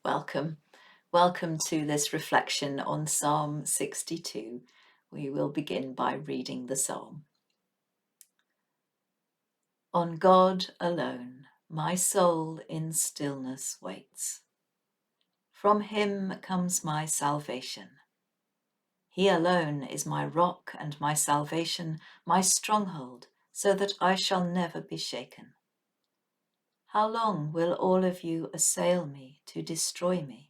Welcome. Welcome to this reflection on Psalm 62. We will begin by reading the psalm. On God alone, my soul in stillness waits. From him comes my salvation. He alone is my rock and my salvation, my stronghold, so that I shall never be shaken. How long will all of you assail me to destroy me,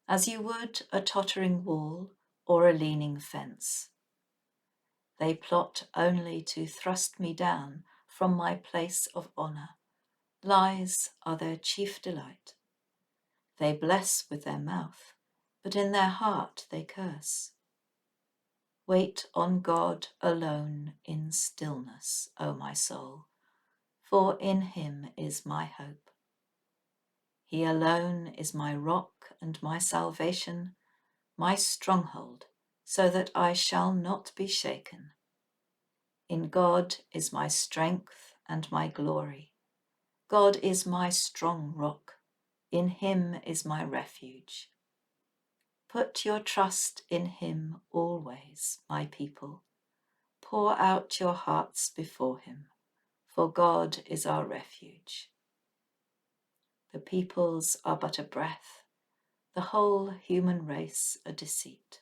as you would a tottering wall or a leaning fence? They plot only to thrust me down from my place of honour. Lies are their chief delight. They bless with their mouth, but in their heart they curse. Wait on God alone in stillness, O my soul, for in him is my hope. He alone is my rock and my salvation, my stronghold, so that I shall not be shaken. In God is my strength and my glory. God is my strong rock. In him is my refuge. Put your trust in him always, my people. Pour out your hearts before him, for God is our refuge. The peoples are but a breath, the whole human race a deceit.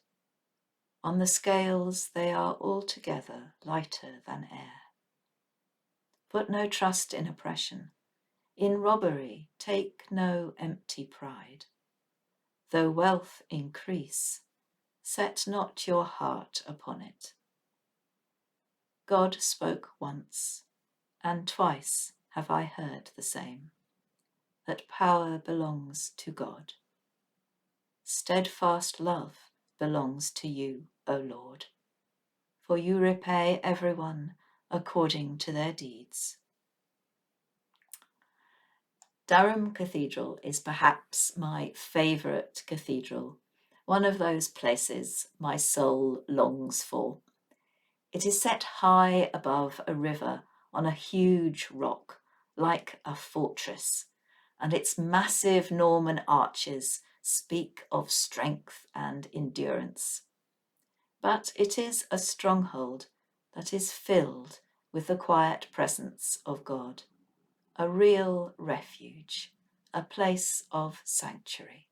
On the scales they are altogether lighter than air. Put no trust in oppression. In robbery take no empty pride. Though wealth increase, set not your heart upon it. God spoke once, and twice have I heard the same, that power belongs to God. Steadfast love belongs to you, O Lord, for you repay everyone according to their deeds. Durham Cathedral is perhaps my favourite cathedral, one of those places my soul longs for. It is set high above a river on a huge rock, like a fortress, and its massive Norman arches speak of strength and endurance. But it is a stronghold that is filled with the quiet presence of God, a real refuge, a place of sanctuary.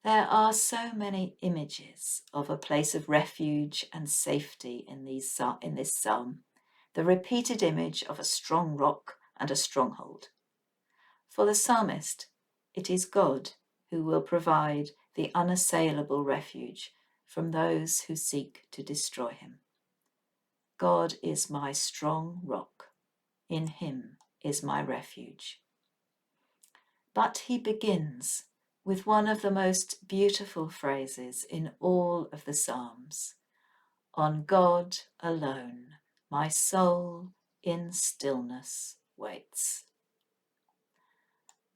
There are so many images of a place of refuge and safety in this psalm, the repeated image of a strong rock and a stronghold. For the psalmist, it is God who will provide the unassailable refuge from those who seek to destroy him. God is my strong rock. In him is my refuge. But he begins with one of the most beautiful phrases in all of the Psalms. On God alone, my soul in stillness waits.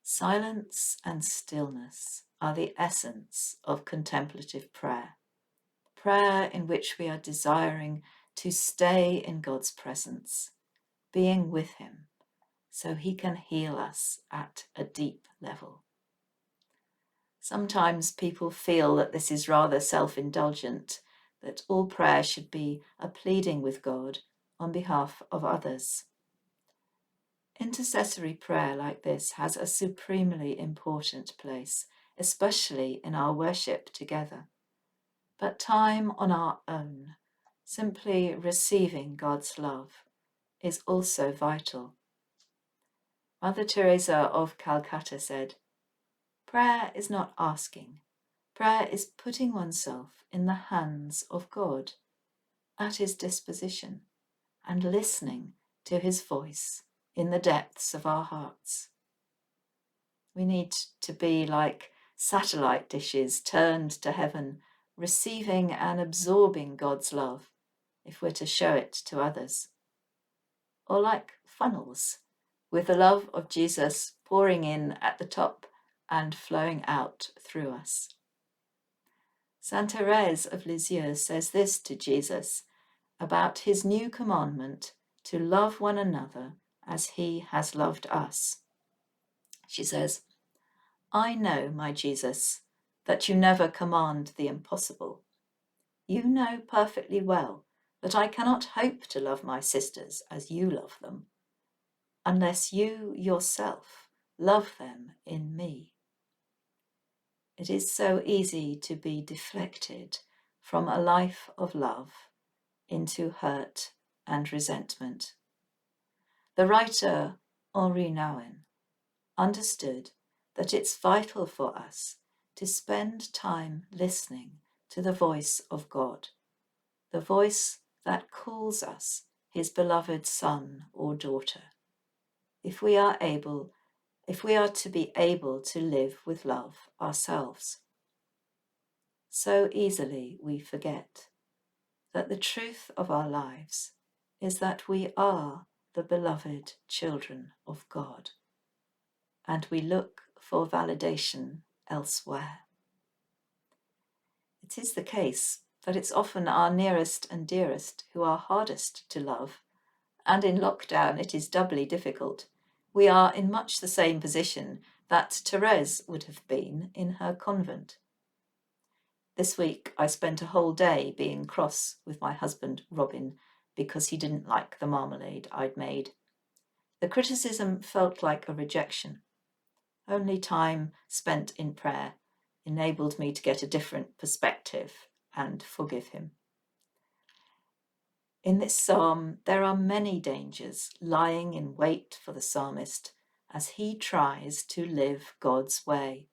Silence and stillness are the essence of contemplative prayer, prayer in which we are desiring to stay in God's presence, being with him, so he can heal us at a deep level. Sometimes people feel that this is rather self-indulgent, that all prayer should be a pleading with God on behalf of others. Intercessory prayer like this has a supremely important place, especially in our worship together. But time on our own, simply receiving God's love, is also vital. Mother Teresa of Calcutta said, "Prayer is not asking. Prayer is putting oneself in the hands of God, at his disposition, and listening to his voice in the depths of our hearts." We need to be like satellite dishes turned to heaven, receiving and absorbing God's love if we're to show it to others. Or like funnels, with the love of Jesus pouring in at the top and flowing out through us. Saint Therese of Lisieux says this to Jesus about his new commandment to love one another as he has loved us. She says, I know, my Jesus, that you never command the impossible. You know perfectly well that I cannot hope to love my sisters as you love them, unless you yourself love them in me. It is so easy to be deflected from a life of love into hurt and resentment. The writer Henri Nouwen understood that it's vital for us to spend time listening to the voice of God, the voice that calls us his beloved son or daughter, if we are to be able to live with love ourselves. So easily we forget that the truth of our lives is that we are the beloved children of God, and we look for validation elsewhere. It is the case that it's often our nearest and dearest who are hardest to love, and in lockdown it is doubly difficult. We are in much the same position that Therese would have been in her convent. This week I spent a whole day being cross with my husband Robin because he didn't like the marmalade I'd made. The criticism felt like a rejection. Only time spent in prayer enabled me to get a different perspective and forgive him. In this psalm, there are many dangers lying in wait for the psalmist as he tries to live God's way.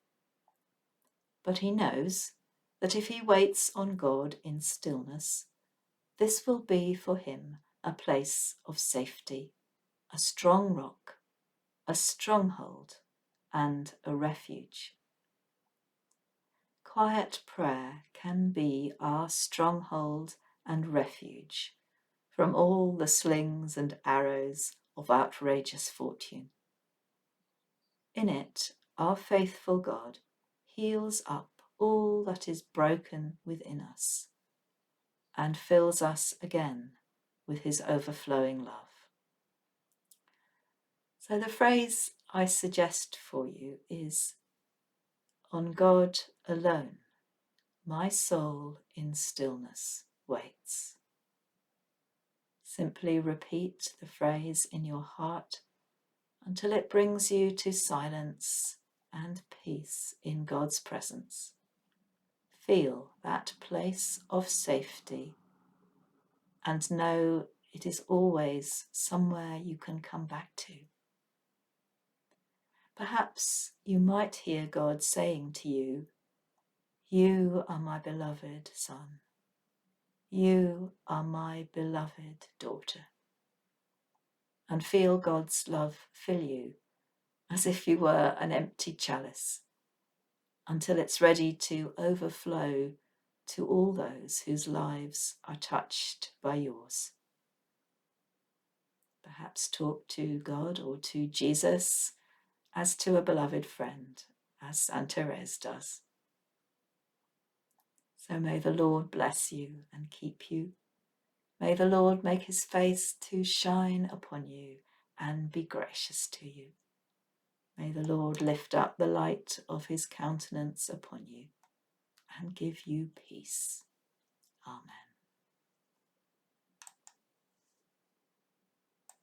But he knows that if he waits on God in stillness, this will be for him a place of safety, a strong rock, a stronghold, and a refuge. Quiet prayer can be our stronghold and refuge from all the slings and arrows of outrageous fortune. In it, our faithful God heals up all that is broken within us and fills us again with his overflowing love. So the phrase I suggest for you is, "On God alone, my soul in stillness waits." Simply repeat the phrase in your heart until it brings you to silence and peace in God's presence. Feel that place of safety and know it is always somewhere you can come back to. Perhaps you might hear God saying to you, "You are my beloved son. You are my beloved daughter." And feel God's love fill you as if you were an empty chalice until it's ready to overflow to all those whose lives are touched by yours. Perhaps talk to God or to Jesus as to a beloved friend, as Saint Therese does. So may the Lord bless you and keep you. May the Lord make his face to shine upon you and be gracious to you. May the Lord lift up the light of his countenance upon you and give you peace. Amen.